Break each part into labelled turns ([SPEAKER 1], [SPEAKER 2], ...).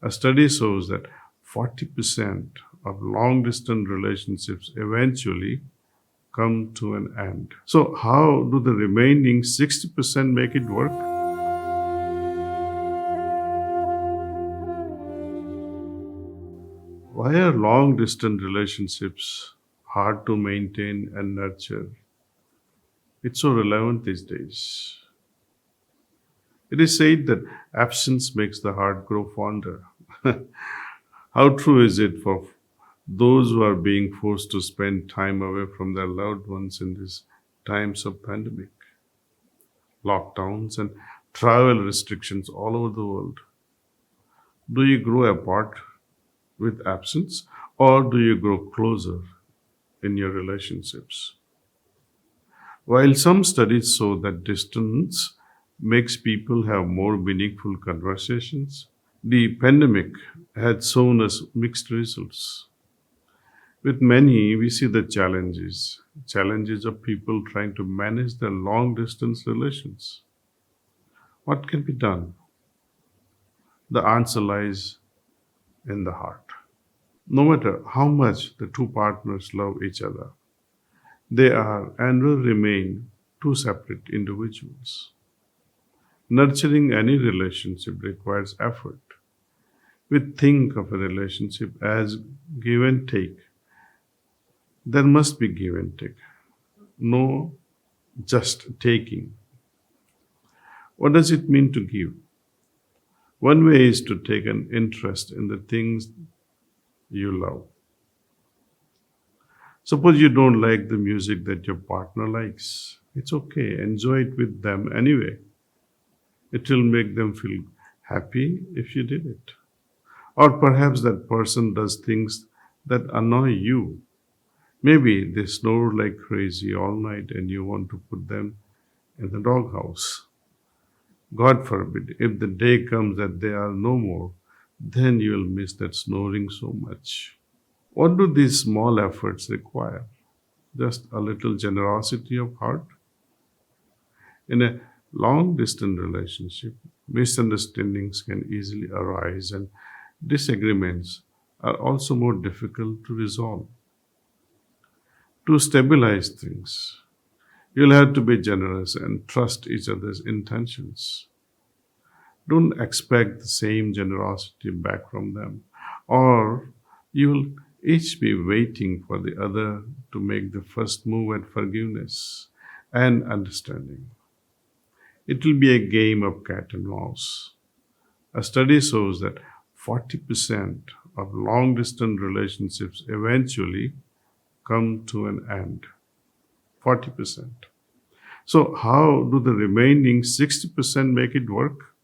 [SPEAKER 1] A study shows that 40% of long distance relationships eventually come to an end. So, how do the remaining 60% make it work? Why are long distance relationships hard to maintain and nurture? It's so relevant these days. It is said that absence makes the heart grow fonder. How true is it for those who are being forced to spend time away from their loved ones in these times of pandemic, lockdowns, and travel restrictions all over the world? Do you grow apart with absence, or do you grow closer in your relationships? While some studies show that distance makes people have more meaningful conversations, the pandemic had shown us mixed results. With many, we see the challenges of people trying to manage their long distance relations. What can be done? The answer lies in the heart. No matter how much the two partners love each other, they are and will remain two separate individuals. Nurturing any relationship requires effort. We think of a relationship as give and take. There must be give and take, no just taking. What does it mean to give? One way is to take an interest in the things you love. Suppose you don't like the music that your partner likes. It's okay, enjoy it with them anyway. It will make them feel happy if you did it. Or perhaps that person does things that annoy you. Maybe they snore like crazy all night and you want to put them in the doghouse. God forbid, if the day comes that they are no more, then you will miss that snoring so much. What do these small efforts require? Just a little generosity of heart? In a long distance relationship, misunderstandings can easily arise and disagreements are also more difficult to resolve. To stabilize things, you'll have to be generous and trust each other's intentions. Don't expect the same generosity back from them, or you'll each be waiting for the other to make the first move at forgiveness and understanding. It will be a game of cat and mouse. A study shows that 40% of long distance relationships eventually come to an end. 40%. So, how do the remaining 60% make it work?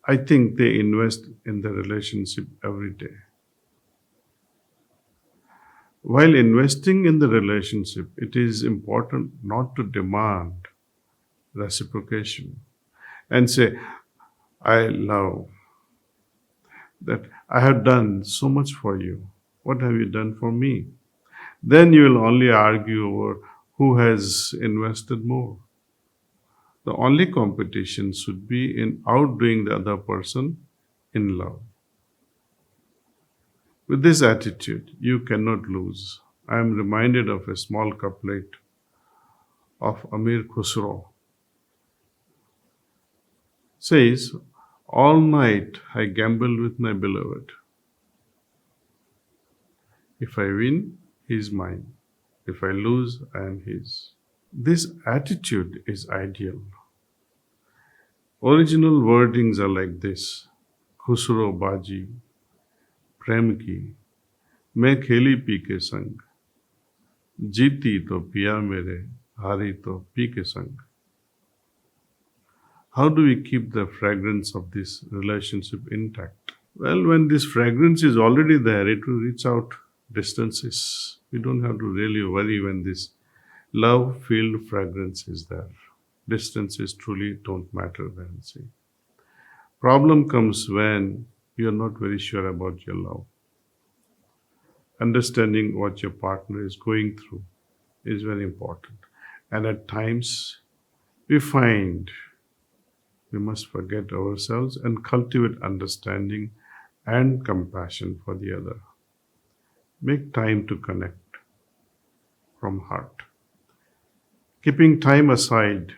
[SPEAKER 1] I think they invest in the relationship every day. While investing in the relationship, it is important not to demand reciprocation and say, I love that I have done so much for you. What have you done for me? Then you will only argue over who has invested more. The only competition should be in outdoing the other person in love. With this attitude, you cannot lose. I am reminded of a small couplet of Amir Khusro. Says, all night I gamble with my beloved. If I win, he is mine. If I lose, I am his. This attitude is ideal. Original wordings are like this. Khusro Baji, Prem ki, मैं खेली P के संग, जीती तो पिया मेरे, हारी तो पी के संग. How do we keep the fragrance of this relationship intact? Well, when this fragrance is already there, it will reach out distances. We don't have to really worry when this love-filled fragrance is there. Distances truly don't matter then, see. Problem comes when you're not very sure about your love. Understanding what your partner is going through is very important. And at times, we find We must forget ourselves and cultivate understanding and compassion for the other. Make time to connect from heart. Keeping time aside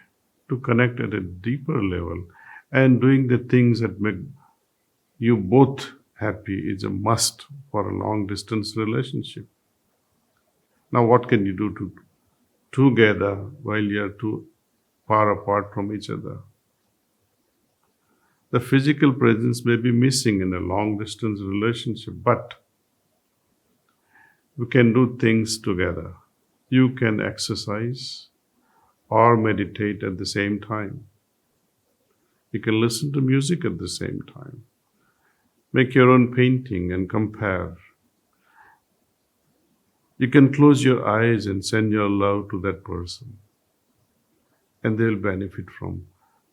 [SPEAKER 1] to connect at a deeper level and doing the things that make you both happy is a must for a long distance relationship. Now, what can you do together while you're too far apart from each other? The physical presence may be missing in a long distance relationship, but we can do things together. You can exercise or meditate at the same time. You can listen to music at the same time. Make your own painting and compare. You can close your eyes and send your love to that person, and they'll benefit from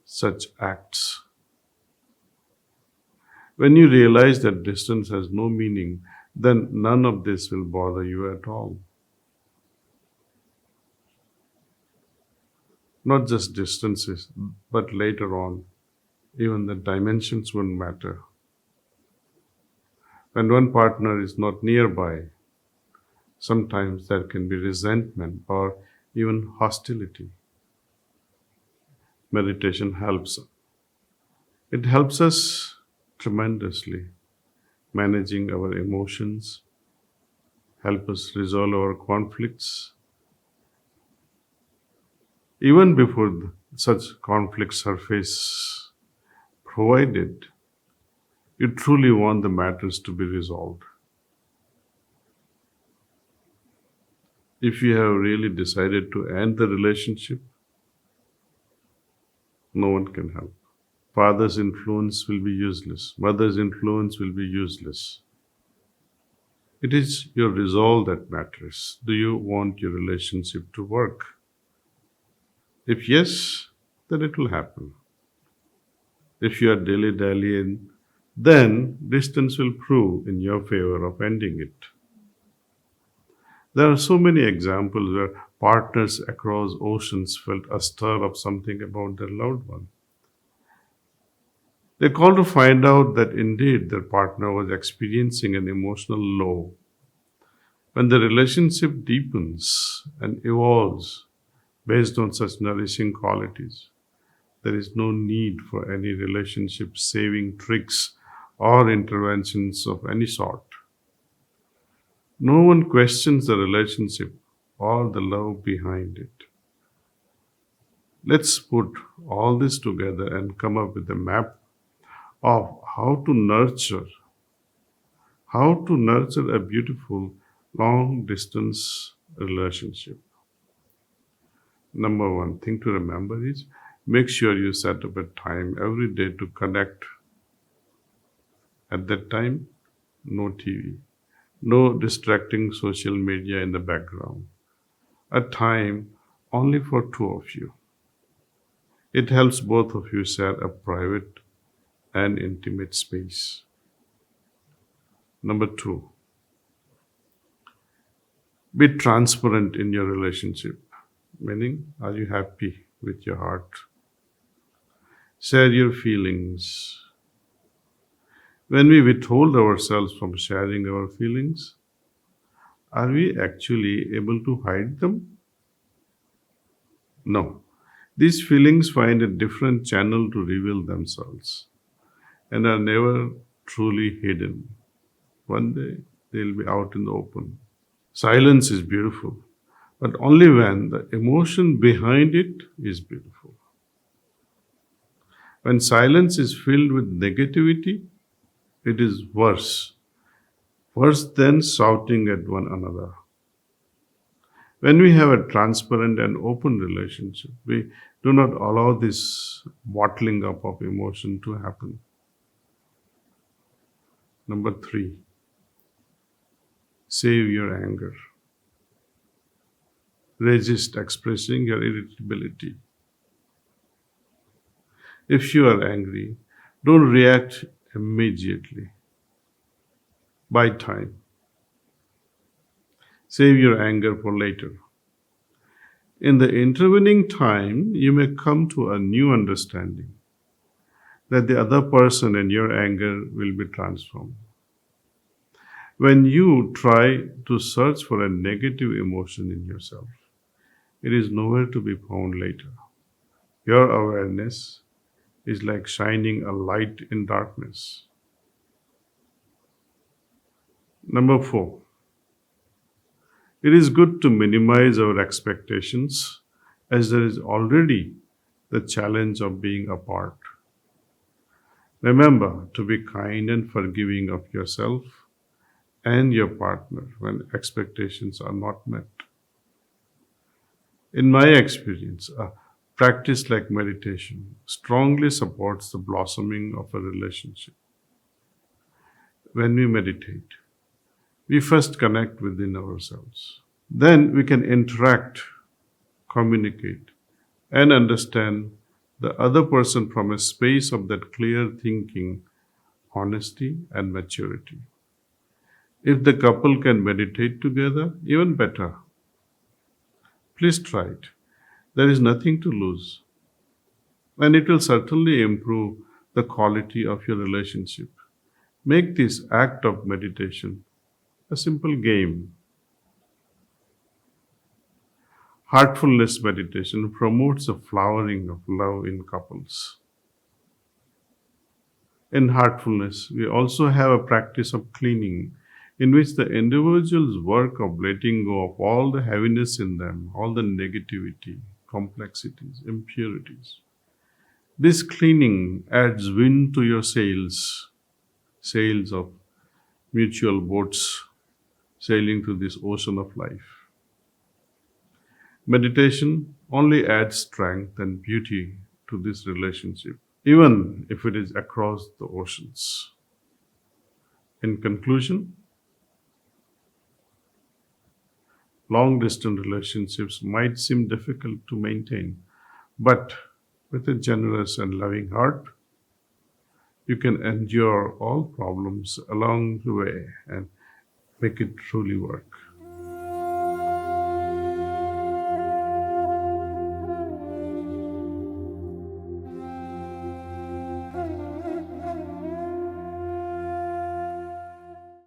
[SPEAKER 1] such acts. When you realize that distance has no meaning, then none of this will bother you at all. Not just distances, but later on, even the dimensions won't matter. When one partner is not nearby, sometimes there can be resentment or even hostility. Meditation helps. It helps us tremendously managing our emotions, help us resolve our conflicts. Even before such conflicts surface, provided you truly want the matters to be resolved. If you have really decided to end the relationship, no one can help. Father's influence will be useless. Mother's influence will be useless. It is your resolve that matters. Do you want your relationship to work? If yes, then it will happen. If you are dilly-dallying, then distance will prove in your favor of ending it. There are so many examples where partners across oceans felt a stir of something about their loved one. They called to find out that indeed their partner was experiencing an emotional low. When the relationship deepens and evolves based on such nourishing qualities, there is no need for any relationship saving tricks or interventions of any sort. No one questions the relationship or the love behind it. Let's put all this together and come up with a map of how to nurture a beautiful long distance relationship. Number one thing to remember is make sure you set up a time every day to connect. At that time, no TV, no distracting social media in the background. A time only for two of you. It helps both of you share a private and intimate space. Number two, be transparent in your relationship. Meaning, are you happy with your heart? Share your feelings. When we withhold ourselves from sharing our feelings, are we actually able to hide them? No. These feelings find a different channel to reveal themselves and are never truly hidden. One day they'll be out in the open. Silence is beautiful, but only when the emotion behind it is beautiful. When silence is filled with negativity, it is worse than shouting at one another. When we have a transparent and open relationship, we do not allow this bottling up of emotion to happen. Number three, save your anger. Resist expressing your irritability. If you are angry, don't react immediately. Buy time. Save your anger for later. In the intervening time, you may come to a new understanding. that the other person and your anger will be transformed. When you try to search for a negative emotion in yourself, it is nowhere to be found later. Your awareness is like shining a light in darkness. Number four, it is good to minimize our expectations as there is already the challenge of being apart. Remember to be kind and forgiving of yourself and your partner when expectations are not met. In my experience, a practice like meditation strongly supports the blossoming of a relationship. When we meditate, we first connect within ourselves. Then we can interact, communicate, and understand the other person from a space of that clear thinking, honesty, and maturity. If the couple can meditate together, even better. Please try it. There is nothing to lose, and it will certainly improve the quality of your relationship. Make this act of meditation a simple game. Heartfulness meditation promotes the flowering of love in couples. In heartfulness, we also have a practice of cleaning in which the individual's work of letting go of all the heaviness in them, all the negativity, complexities, impurities. This cleaning adds wind to your sails, sails of mutual boats sailing through this ocean of life. Meditation only adds strength and beauty to this relationship, even if it is across the oceans. In conclusion, long distance relationships might seem difficult to maintain, but with a generous and loving heart, you can endure all problems along the way and make it truly work.